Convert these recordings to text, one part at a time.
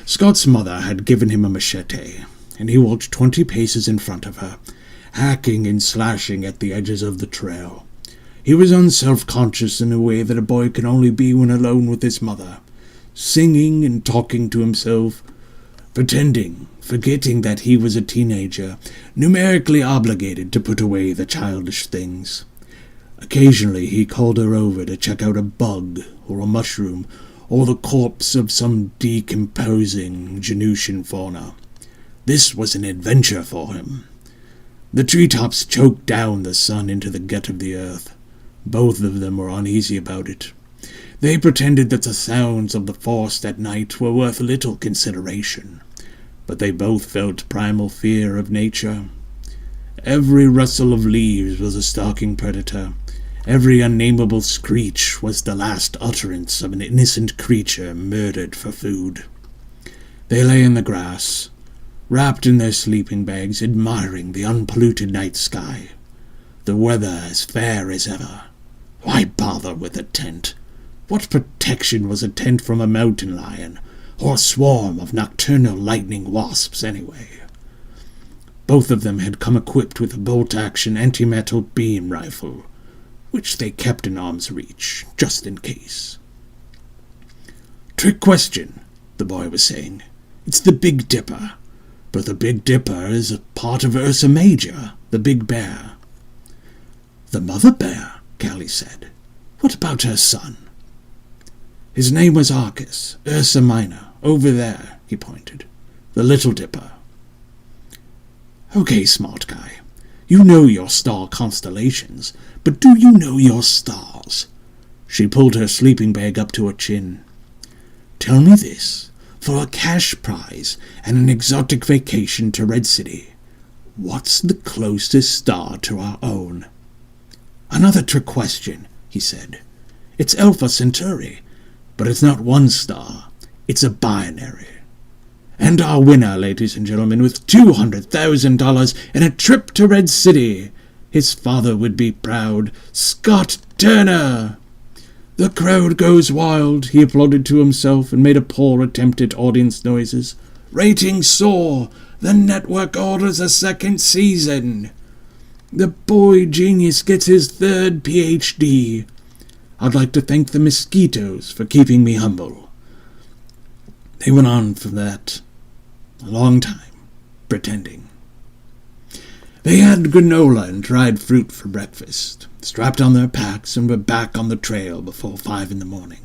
Scott's mother had given him a machete, and he walked 20 paces in front of her, hacking and slashing at the edges of the trail. He was unself-conscious in a way that a boy can only be when alone with his mother, singing and talking to himself, forgetting that he was a teenager, numerically obligated to put away the childish things. Occasionally he called her over to check out a bug or a mushroom or the corpse of some decomposing Genusian fauna. This was an adventure for him. The treetops choked down the sun into the gut of the earth. Both of them were uneasy about it. They pretended that the sounds of the forest at night were worth little consideration, but they both felt primal fear of nature. Every rustle of leaves was a stalking predator. Every unnameable screech was the last utterance of an innocent creature murdered for food. They lay in the grass, wrapped in their sleeping bags, admiring the unpolluted night sky. The weather as fair as ever. Why bother with a tent? What protection was a tent from a mountain lion, or a swarm of nocturnal lightning wasps, anyway? Both of them had come equipped with a bolt-action anti-metal beam rifle, which they kept in arm's reach, just in case. "Trick question," the boy was saying. "It's the Big Dipper. But the Big Dipper is a part of Ursa Major, the big bear." "The mother bear," Callie said. "What about her son?" "His name was Arcus, Ursa Minor, over there," he pointed. "The Little Dipper." "Okay, smart guy. You know your star constellations, but do you know your stars?" She pulled her sleeping bag up to her chin. "Tell me this. For a cash prize and an exotic vacation to Red City, what's the closest star to our own?" "Another trick question," he said. "It's Alpha Centauri, but it's not one star. It's a binary. And our winner, ladies and gentlemen, with $200,000 and a trip to Red City. His father would be proud. Scott Turner!" "The crowd goes wild," he applauded to himself and made a poor attempt at audience noises. "Ratings soar. The network orders a second season. The boy genius gets his 3rd PhD. I'd like to thank the mosquitoes for keeping me humble." They went on for that a long time, pretending. They had granola and dried fruit for breakfast, strapped on their packs, and were back on the trail before 5 in the morning.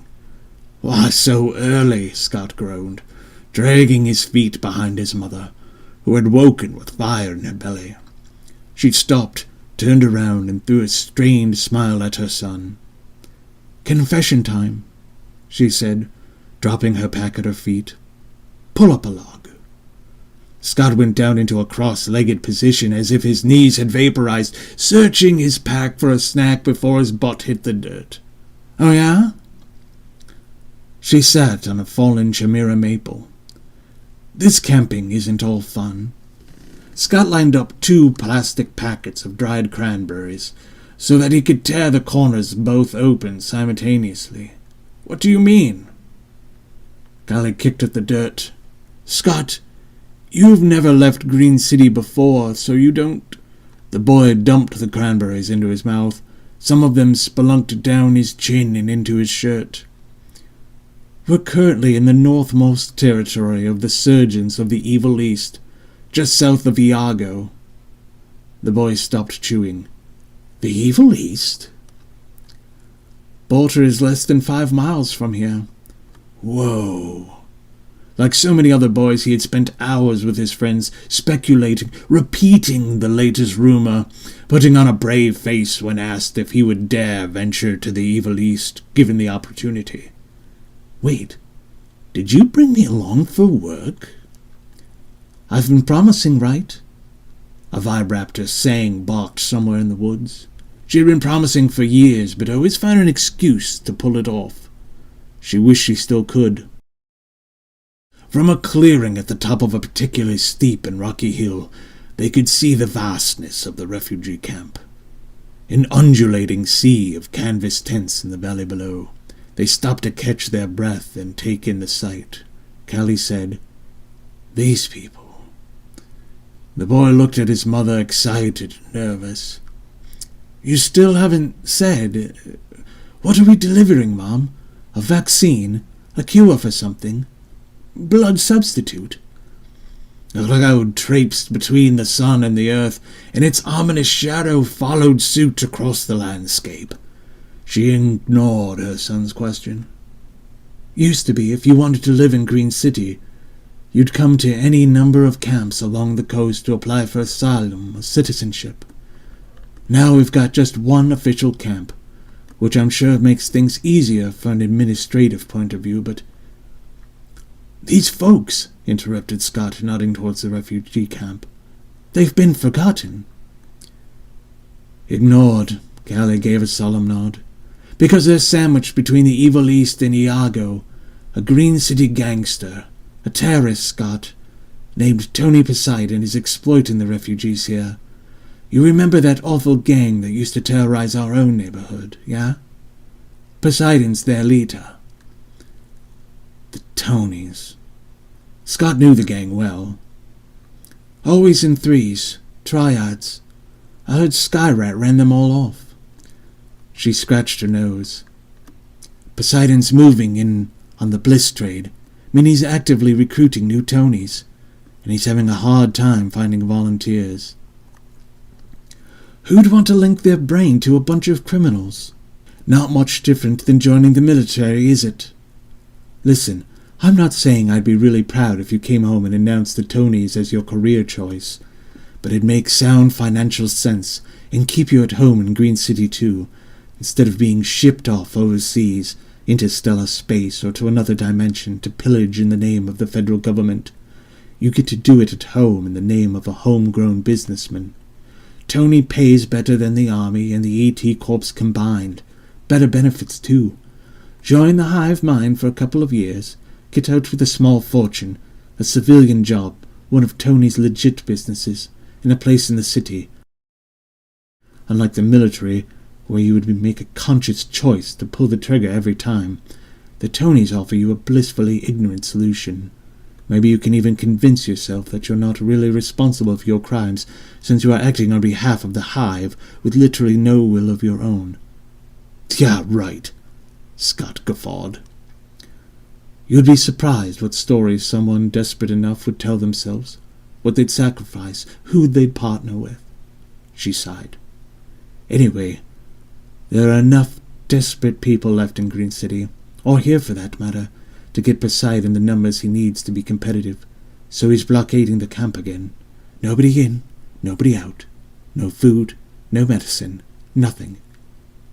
"Why so early?" Scott groaned, dragging his feet behind his mother, who had woken with fire in her belly. She stopped, turned around, and threw a strained smile at her son. "Confession time," she said, dropping her pack at her feet. "Pull up a log." Scott went down into a cross-legged position as if his knees had vaporized, searching his pack for a snack before his butt hit the dirt. "Oh, yeah?" She sat on a fallen Chimera maple. "This camping isn't all fun." Scott lined up 2 plastic packets of dried cranberries so that he could tear the corners both open simultaneously. "What do you mean?" Callie kicked at the dirt. "Scott, you've never left Green City before, so you don't—" The boy dumped the cranberries into his mouth. Some of them spelunked down his chin and into his shirt. "We're currently in the northmost territory of the surgeons of the Evil East, just south of Iago." The boy stopped chewing. "The Evil East?" "Bolter is less than 5 miles from here." Whoa. Like so many other boys, he had spent hours with his friends, speculating, repeating the latest rumor, putting on a brave face when asked if he would dare venture to the Evil East, given the opportunity. "Wait, did you bring me along for work?" "I've been promising, right?" A vibraptor sang barked somewhere in the woods. She had been promising for years, but always found an excuse to pull it off. She wished she still could. From a clearing at the top of a particularly steep and rocky hill, they could see the vastness of the refugee camp. An undulating sea of canvas tents in the valley below. They stopped to catch their breath and take in the sight. Callie said, These people. The boy looked at his mother, excited and nervous. You still haven't said. What are we delivering, Mom? A vaccine? A cure for something? Blood substitute? The cloud traipsed between the sun and the earth, and its ominous shadow followed suit across the landscape. She ignored her son's question. Used to be, if you wanted to live in Green City, you'd come to any number of camps along the coast to apply for asylum or citizenship. Now we've got just one official camp, which I'm sure makes things easier from an administrative point of view, but... These folks, interrupted Scott, nodding towards the refugee camp. They've been forgotten. Ignored, Callie gave a solemn nod. Because they're sandwiched between the evil East and Iago, a Green City gangster, a terrorist, Scott, named Tony Poseidon is exploiting the refugees here. You remember that awful gang that used to terrorize our own neighborhood, yeah? Poseidon's their leader. The Tonys. Scott knew the gang well. Always in threes, triads. I heard Skyrat ran them all off. She scratched her nose. Poseidon's moving in on the bliss trade. I mean, he's actively recruiting new Tonys, and he's having a hard time finding volunteers. Who'd want to link their brain to a bunch of criminals? Not much different than joining the military, is it? Listen, I'm not saying I'd be really proud if you came home and announced the Tonys as your career choice, but it'd make sound financial sense and keep you at home in Green City too, instead of being shipped off overseas, interstellar space, or to another dimension to pillage in the name of the federal government. You get to do it at home in the name of a homegrown businessman. Tony pays better than the Army and the ET Corps combined. Better benefits, too. Join the hive mind for a couple of years, get out with a small fortune, a civilian job, one of Tony's legit businesses, in a place in the city. Unlike the military, where you would make a conscious choice to pull the trigger every time, the Tonys offer you a blissfully ignorant solution. Maybe you can even convince yourself that you're not really responsible for your crimes, since you are acting on behalf of the hive with literally no will of your own. Yeah, right, Scott guffawed. You'd be surprised what stories someone desperate enough would tell themselves, what they'd sacrifice, who they'd partner with. She sighed. Anyway, there are enough desperate people left in Green City, or here for that matter, to get Poseidon the numbers he needs to be competitive, so he's blockading the camp again. Nobody in, nobody out, no food, no medicine, nothing,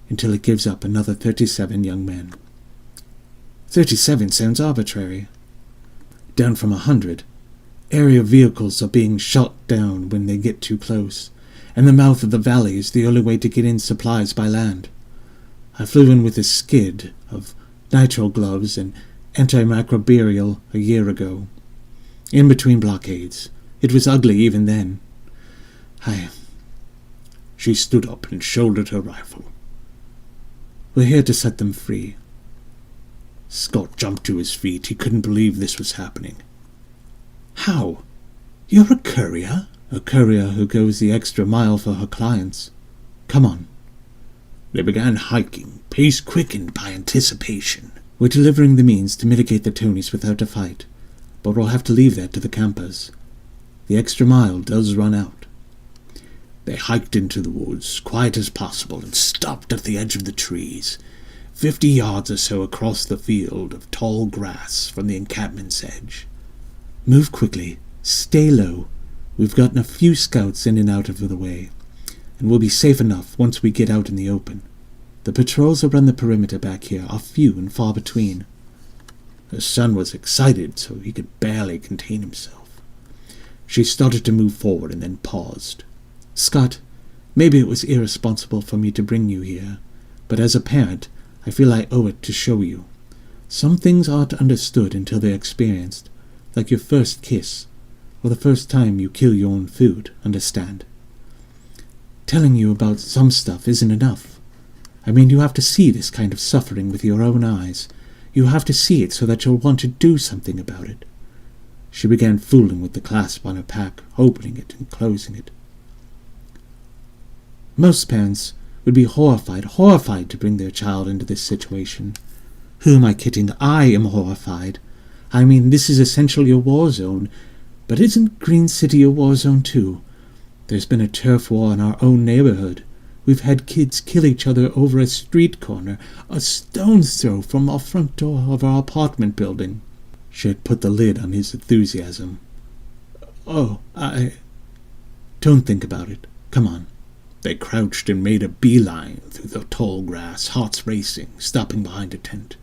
until it gives up another 37 young men. 37 sounds arbitrary. Down from 100. Area vehicles are being shot down when they get too close, and the mouth of the valley is the only way to get in supplies by land. I flew in with a skid of nitrile gloves and antimicrobial a year ago. In between blockades. It was ugly even then. She stood up and shouldered her rifle. We're here to set them free. Scott jumped to his feet. He couldn't believe this was happening. How? You're a courier? A courier who goes the extra mile for her clients. Come on. They began hiking, pace quickened by anticipation. We're delivering the means to mitigate the Tonys without a fight, but we'll have to leave that to the campers. The extra mile does run out. They hiked into the woods, quiet as possible, and stopped at the edge of the trees, 50 yards or so across the field of tall grass from the encampment's edge. Move quickly, stay low. We've gotten a few scouts in and out of the way, and we'll be safe enough once we get out in the open. The patrols around the perimeter back here are few and far between. Her son was excited, so he could barely contain himself. She started to move forward and then paused. Scott, maybe it was irresponsible for me to bring you here, but as a parent, I feel I owe it to show you. Some things aren't understood until they're experienced, like your first kiss, or the first time you kill your own food, understand? Telling you about some stuff isn't enough. I mean, you have to see this kind of suffering with your own eyes. You have to see it so that you'll want to do something about it. She began fooling with the clasp on her pack, opening it and closing it. Most parents would be horrified to bring their child into this situation. Who am I kidding? I am horrified. I mean, this is essentially a war zone, but isn't Green City a war zone too? There's been a turf war in our own neighborhood. We've had kids kill each other over a street corner, a stone's throw from our front door of our apartment building. She had put the lid on his enthusiasm. Oh, Don't think about it. Come on. They crouched and made a beeline through the tall grass, hearts racing, stopping behind a tent.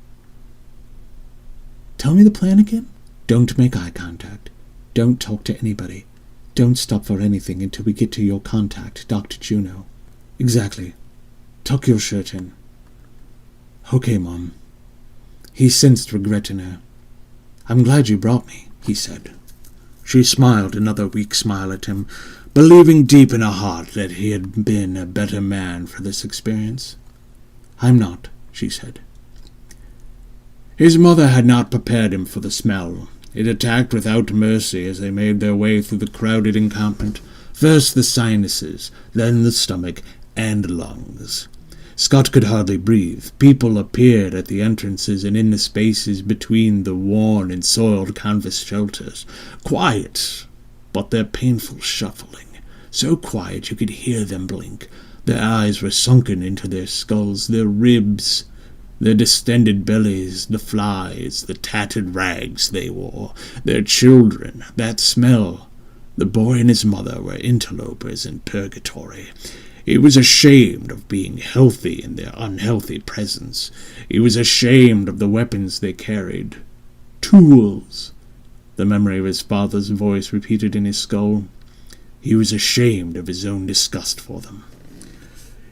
Tell me the plan again? Don't make eye contact. Don't talk to anybody. Don't stop for anything until we get to your contact, Dr. Juno. Exactly. Tuck your shirt in. Okay, Mom. He sensed regret in her. I'm glad you brought me, he said. She smiled another weak smile at him, believing deep in her heart that he had been a better man for this experience. I'm not, she said. His mother had not prepared him for the smell. It attacked without mercy as they made their way through the crowded encampment, first the sinuses, then the stomach and lungs. Scott could hardly breathe. People appeared at the entrances and in the spaces between the worn and soiled canvas shelters. Quiet, but their painful shuffling. So quiet you could hear them blink. Their eyes were sunken into their skulls, their ribs, their distended bellies, the flies, the tattered rags they wore, their children, that smell. The boy and his mother were interlopers in purgatory. He was ashamed of being healthy in their unhealthy presence. He was ashamed of the weapons they carried. Tools. The memory of his father's voice repeated in his skull. He was ashamed of his own disgust for them.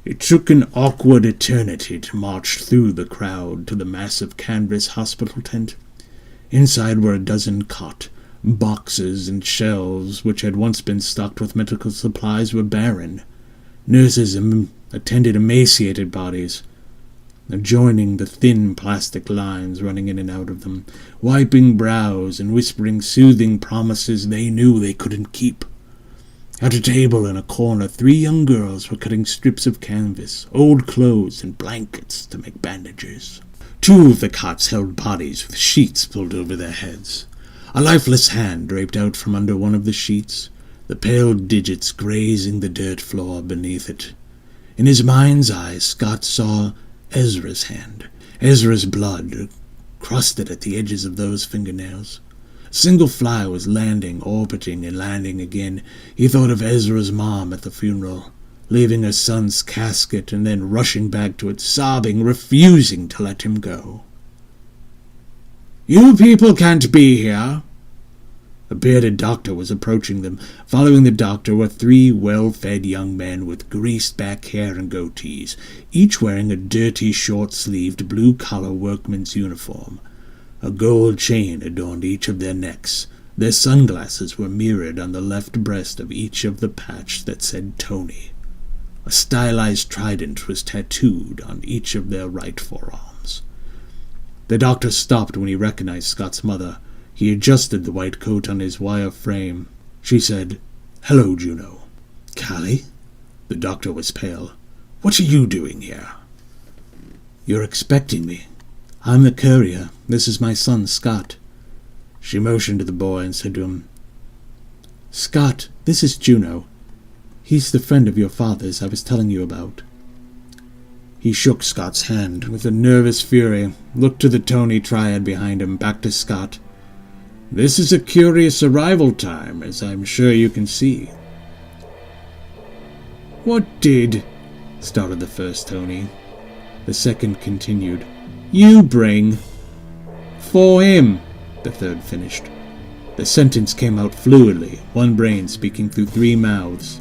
It took an awkward eternity to march through the crowd to the massive canvas hospital tent. Inside were a dozen cots. Boxes and shelves, which had once been stocked with medical supplies, were barren. Nurses attended emaciated bodies, adjoining the thin plastic lines running in and out of them, wiping brows and whispering soothing promises they knew they couldn't keep. At a table in a corner, 3 young girls were cutting strips of canvas, old clothes, and blankets to make bandages. 2 of the cots held bodies with sheets pulled over their heads. A lifeless hand draped out from under one of the sheets, the pale digits grazing the dirt floor beneath it. In his mind's eye, Scott saw Ezra's hand, Ezra's blood, crusted at the edges of those fingernails. A single fly was landing, orbiting, and landing again. He thought of Ezra's mom at the funeral, leaving her son's casket and then rushing back to it, sobbing, refusing to let him go. "You people can't be here." A bearded doctor was approaching them. Following the doctor were 3 well-fed young men with greased-back hair and goatees, each wearing a dirty, short-sleeved, blue-collar workman's uniform. A gold chain adorned each of their necks. Their sunglasses were mirrored on the left breast of each of the patch that said Tony. A stylized trident was tattooed on each of their right forearms. The doctor stopped when he recognized Scott's mother. He adjusted the white coat on his wire frame. She said, "Hello, Juno." "Callie?" The doctor was pale. "What are you doing here?" "You're expecting me. I'm the courier. This is my son, Scott." She motioned to the boy and said to him, "Scott, this is Juno. He's the friend of your father's I was telling you about." He shook Scott's hand with a nervous fury, looked to the Tony Triad behind him, back to Scott. "This is a curious arrival time, as I'm sure you can see." "What did—" started the first Tony. The second continued, "You bring—" "For him," the third finished. The sentence came out fluidly, one brain speaking through 3 mouths.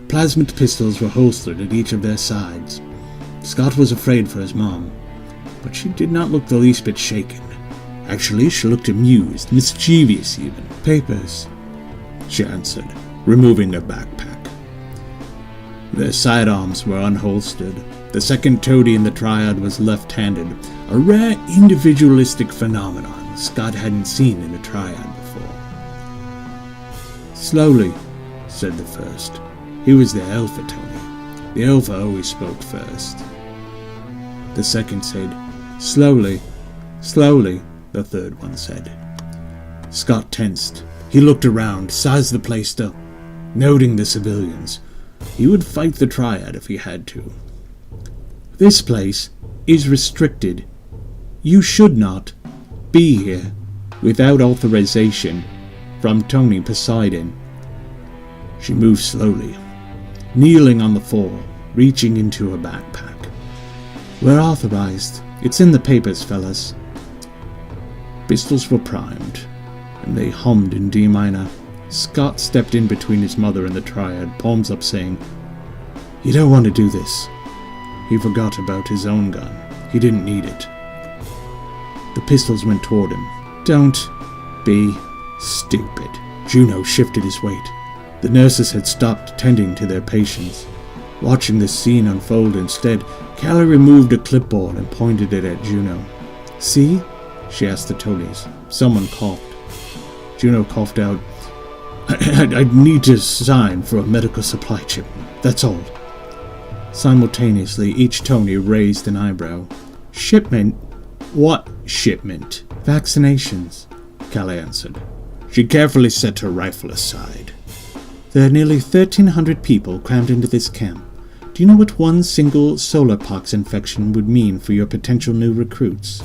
Plasmid pistols were holstered at each of their sides. Scott was afraid for his mom, but she did not look the least bit shaken. Actually, she looked amused, mischievous even. "Papers," she answered, removing her backpack. Their sidearms were unholstered. The second toady in the triad was left-handed, a rare individualistic phenomenon. Scott hadn't seen in a triad before. "Slowly," said the first. He was the alpha, Tony. The alpha always spoke first. The second said, "Slowly, slowly," the third one said. Scott tensed. He looked around, sized the place up, noting the civilians. He would fight the triad if he had to. "This place is restricted. You should not be here without authorization from Tony Poseidon." She moved slowly, kneeling on the floor, reaching into her backpack. "We're authorized. It's in the papers, fellas." Pistols were primed, and they hummed in D minor. Scott stepped in between his mother and the triad, palms up, saying, "You don't want to do this." He forgot about his own gun. He didn't need it. The pistols went toward him. "Don't be stupid." Juno shifted his weight. The nurses had stopped tending to their patients. Watching the scene unfold instead, Callie removed a clipboard and pointed it at Juno. "See?" she asked the Tonys. Someone coughed. Juno coughed out, I need to sign for a medical supply shipment. That's all." Simultaneously, each Tony raised an eyebrow. "Shipment? What shipment?" "Vaccinations," Callie answered. She carefully set her rifle aside. "There are nearly 1,300 people crammed into this camp. Do you know what one single solar pox infection would mean for your potential new recruits?"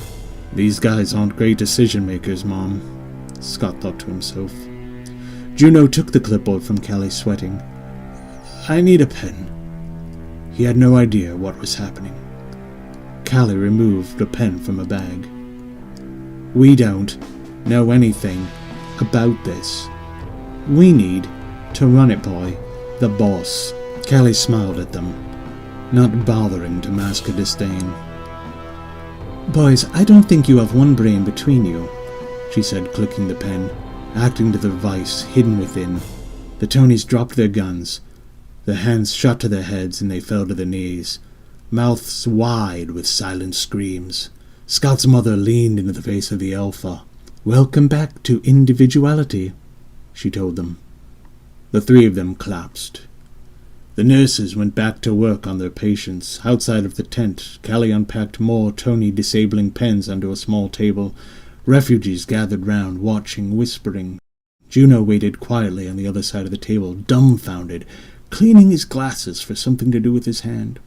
"These guys aren't great decision makers, Mom," Scott thought to himself. Juno took the clipboard from Callie, sweating. "I need a pen." He had no idea what was happening. Callie removed a pen from a bag. "We don't know anything about this. We need to run it by the boss." Callie smiled at them, not bothering to mask her disdain. "Boys, I don't think you have one brain between you," she said, clicking the pen, acting to the vice hidden within. The Tonys dropped their guns. Their hands shot to their heads and they fell to their knees, mouths wide with silent screams. Scott's mother leaned into the face of the alpha. "Welcome back to individuality," she told them. The three of them collapsed. The nurses went back to work on their patients. Outside of the tent, Callie unpacked more Tony-disabling pens onto a small table. Refugees gathered round, watching, whispering. Juno waited quietly on the other side of the table, dumbfounded, cleaning his glasses for something to do with his hand.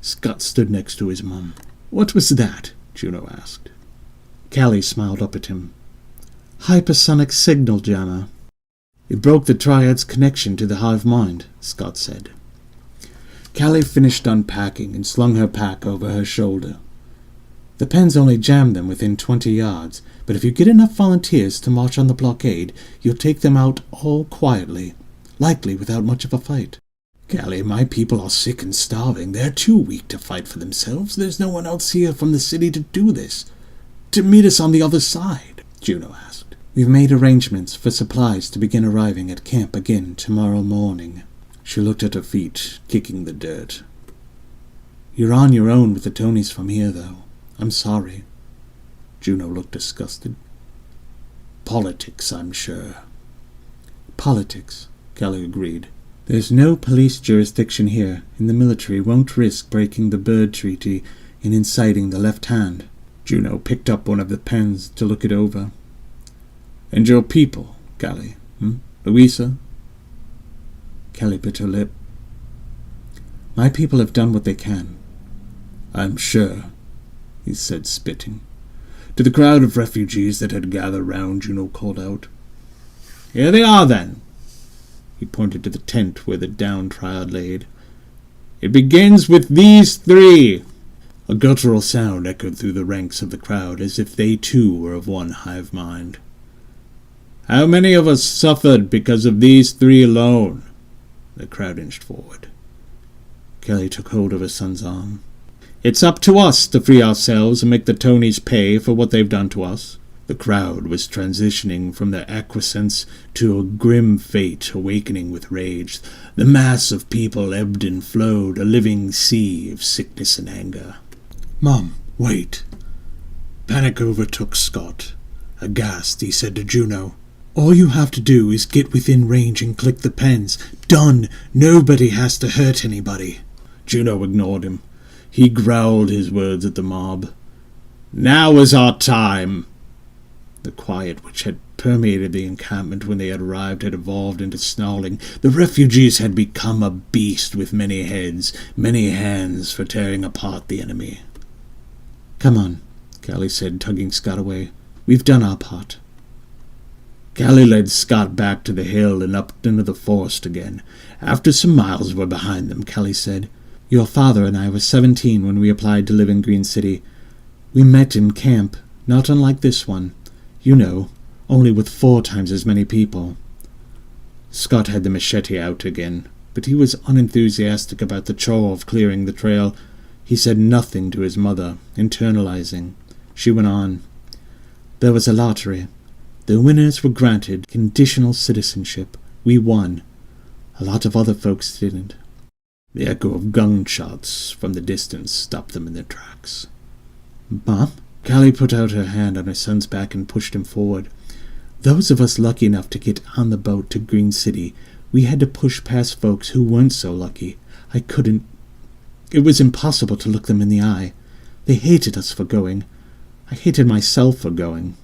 Scott stood next to his mum. "What was that?" Juno asked. Callie smiled up at him. "Hypersonic signal jammer. It broke the Triad's connection to the hive mind," Scott said. Callie finished unpacking and slung her pack over her shoulder. "The pens only jammed them within 20 yards, but if you get enough volunteers to march on the blockade, you'll take them out all quietly, likely without much of a fight." "Callie, my people are sick and starving. They're too weak to fight for themselves. There's no one else here from the city to do this, to meet us on the other side," Juno asked. "We've made arrangements for supplies to begin arriving at camp again tomorrow morning." She looked at her feet, kicking the dirt. "You're on your own with the Tonys from here, though. I'm sorry." Juno looked disgusted. "Politics, I'm sure." "Politics," Callie agreed. "There's no police jurisdiction here, and the military won't risk breaking the Bird Treaty in inciting the left hand." Juno picked up one of the pens to look it over. "And your people, Callie, Louisa?" Callie bit her lip. "My people have done what they can." "I'm sure," he said, spitting. To the crowd of refugees that had gathered round, Juno called out, "Here they are, then." He pointed to the tent where the downed triad laid. "It begins with these three." A guttural sound echoed through the ranks of the crowd, as if they too were of one hive mind. "How many of us suffered because of these three alone?" The crowd inched forward. Callie took hold of her son's arm. "It's up to us to free ourselves and make the Tonys pay for what they've done to us." The crowd was transitioning from their acquiescence to a grim fate, awakening with rage. The mass of people ebbed and flowed, a living sea of sickness and anger. "Mom, wait." Panic overtook Scott. Aghast, he said to Juno, "All you have to do is get within range and click the pens. Done! Nobody has to hurt anybody." Juno ignored him. He growled his words at the mob. "Now is our time!" The quiet which had permeated the encampment when they had arrived had evolved into snarling. The refugees had become a beast with many heads, many hands for tearing apart the enemy. "Come on," Callie said, tugging Scott away. "We've done our part." Callie led Scott back to the hill and up into the forest again. After some miles were behind them, Callie said, "Your father and I were 17 when we applied to live in Green City. We met in camp, not unlike this one. You know, only with 4 times as many people." Scott had the machete out again, but he was unenthusiastic about the chore of clearing the trail. He said nothing to his mother, internalizing. She went on. "There was a lottery. The winners were granted conditional citizenship. We won. A lot of other folks didn't." The echo of gunshots from the distance stopped them in their tracks. "Mom?" Callie put out her hand on her son's back and pushed him forward. "Those of us lucky enough to get on the boat to Green City, we had to push past folks who weren't so lucky. I couldn't. It was impossible to look them in the eye. They hated us for going. I hated myself for going."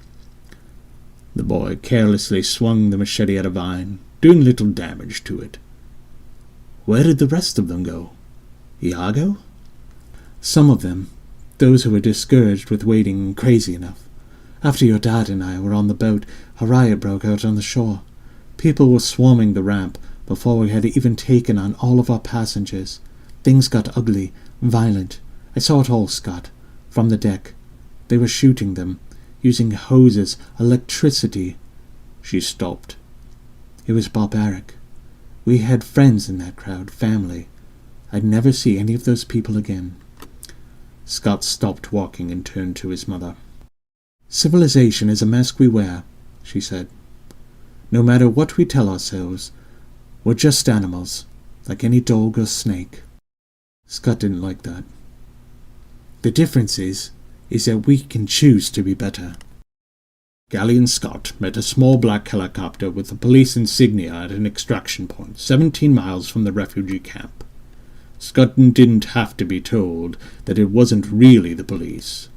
The boy carelessly swung the machete at a vine, doing little damage to it. "Where did the rest of them go? Iago?" "Some of them. Those who were discouraged with waiting and crazy enough. After your dad and I were on the boat, a riot broke out on the shore. People were swarming the ramp before we had even taken on all of our passengers. Things got ugly, violent. I saw it all, Scott, from the deck. They were shooting them, using hoses, electricity." She stopped. "It was barbaric. We had friends in that crowd, family. I'd never see any of those people again." Scott stopped walking and turned to his mother. "Civilization is a mask we wear," she said. "No matter what we tell ourselves, we're just animals, like any dog or snake." Scott didn't like that. "The difference is that we can choose to be better." Callie and Scott met a small black helicopter with the police insignia at an extraction point, 17 miles from the refugee camp. Scott didn't have to be told that it wasn't really the police.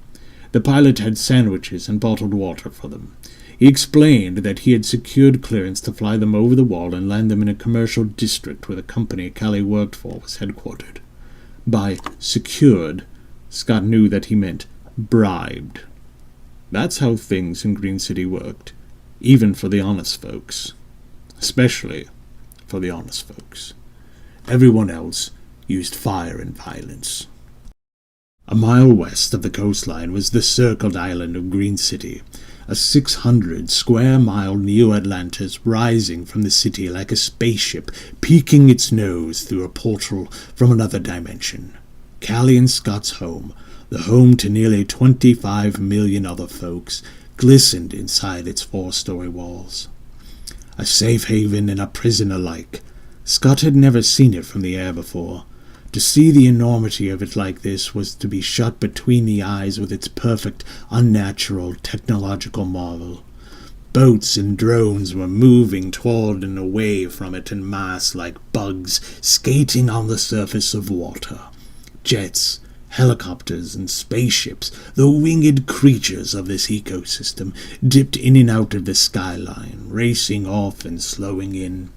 The pilot had sandwiches and bottled water for them. He explained that he had secured clearance to fly them over the wall and land them in a commercial district where the company Callie worked for was headquartered. By secured, Scott knew that he meant bribed. That's how things in Green City worked, even for the honest folks. Especially for the honest folks. Everyone else used fire and violence. A mile west of the coastline was the circled island of Green City, a 600-square-mile Neo-Atlantis rising from the city like a spaceship peeking its nose through a portal from another dimension. Callie and Scott's home, the home to nearly 25 million other folks, glistened inside its 4-story walls. A safe haven and a prison alike. Scott had never seen it from the air before. To see the enormity of it like this was to be shut between the eyes with its perfect, unnatural, technological marvel. Boats and drones were moving toward and away from it in mass like bugs skating on the surface of water. Jets, helicopters, and spaceships, the winged creatures of this ecosystem, dipped in and out of the skyline, racing off and slowing in.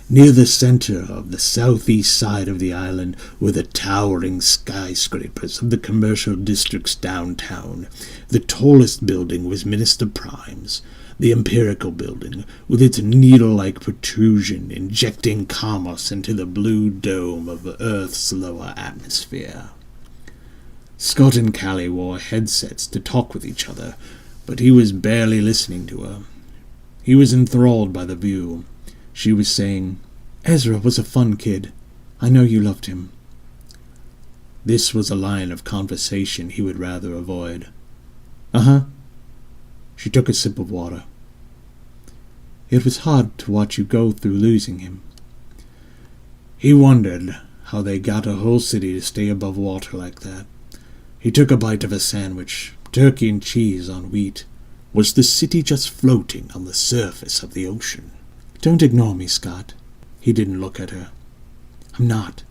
Near the center of the southeast side of the island were the towering skyscrapers of the commercial district's downtown. The tallest building was Minister Prime's, the Empirical Building, with its needle-like protrusion injecting commerce into the blue dome of Earth's lower atmosphere. Scott and Callie wore headsets to talk with each other, but he was barely listening to her. He was enthralled by the view. She was saying, "Ezra was a fun kid. I know you loved him." This was a line of conversation he would rather avoid. "Uh-huh." She took a sip of water. "It was hard to watch you go through losing him." He wondered how they got a whole city to stay above water like that. He took a bite of a sandwich, turkey and cheese on wheat. Was the city just floating on the surface of the ocean? Don't ignore me, Scott. He didn't look at her. I'm not.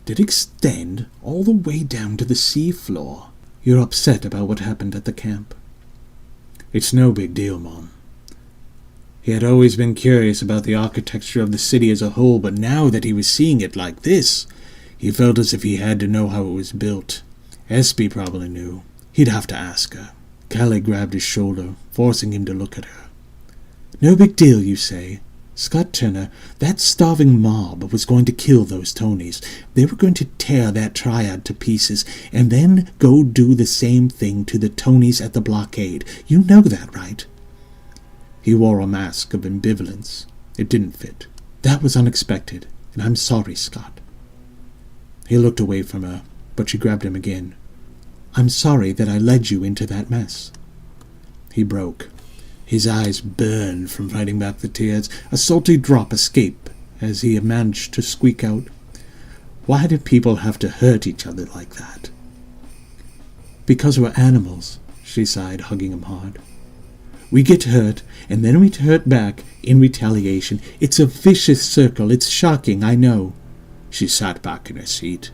Did it extend all the way down to the sea floor? You're upset about what happened at the camp. It's no big deal, Mom. He had always been curious about the architecture of the city as a whole, but now that he was seeing it like this, he felt as if he had to know how it was built. Espy probably knew. He'd have to ask her. Callie grabbed his shoulder, forcing him to look at her. No big deal, you say? Scott Turner, that starving mob was going to kill those Tonys. They were going to tear that triad to pieces, and then go do the same thing to the Tonys at the blockade. You know that, right? He wore a mask of ambivalence. It didn't fit. That was unexpected, and I'm sorry, Scott. He looked away from her, but she grabbed him again. I'm sorry that I led you into that mess. He broke. His eyes burned from fighting back the tears. A salty drop escaped as he managed to squeak out, Why do people have to hurt each other like that? Because we're animals, she sighed, hugging him hard. We get hurt, and then we hurt back in retaliation. It's a vicious circle. It's shocking, I know. She sat back in her seat.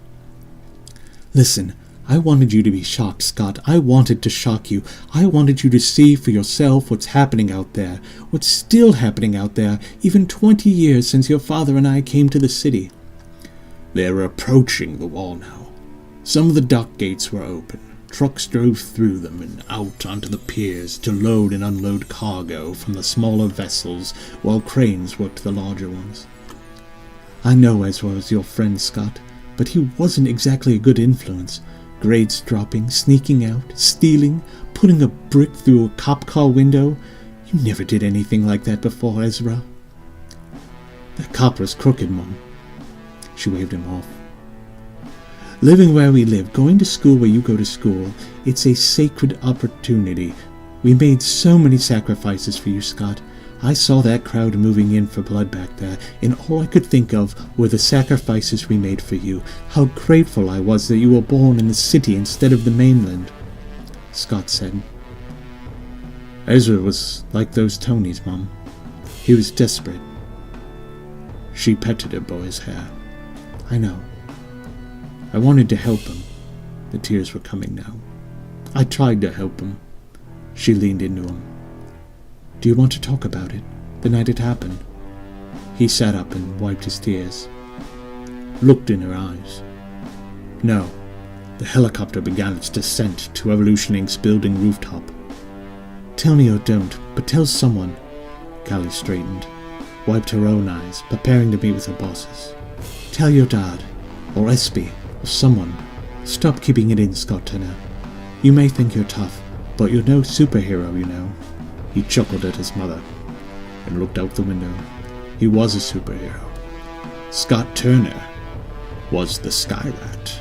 Listen, I wanted you to be shocked, Scott. I wanted to shock you. I wanted you to see for yourself what's happening out there, what's still happening out there, even 20 years since your father and I came to the city. They're approaching the wall now. Some of the dock gates were open. Trucks drove through them and out onto the piers to load and unload cargo from the smaller vessels, while cranes worked the larger ones. I know Ezra was your friend, Scott, but he wasn't exactly a good influence. Grades dropping, sneaking out, stealing, putting a brick through a cop car window. You never did anything like that before, Ezra. That cop was crooked, Mom. She waved him off. Living where we live, going to school where you go to school, it's a sacred opportunity. We made so many sacrifices for you, Scott. I saw that crowd moving in for blood back there, and all I could think of were the sacrifices we made for you. How grateful I was that you were born in the city instead of the mainland. Scott said. Ezra was like those Tonys, Mom. He was desperate. She petted her boy's hair. I know. I wanted to help him. The tears were coming now. I tried to help him. She leaned into him. Do you want to talk about it? The night it happened? He sat up and wiped his tears. Looked in her eyes. No. The helicopter began its descent to Evolution Inc.'s building rooftop. Tell me or don't, but tell someone. Callie straightened, wiped her own eyes, preparing to meet with her bosses. Tell your dad, or Espy, or someone. Stop keeping it in, Scott Turner. You may think you're tough, but you're no superhero, you know. He chuckled at his mother and looked out the window. He was a superhero. Scott Turner was the Sky Rat.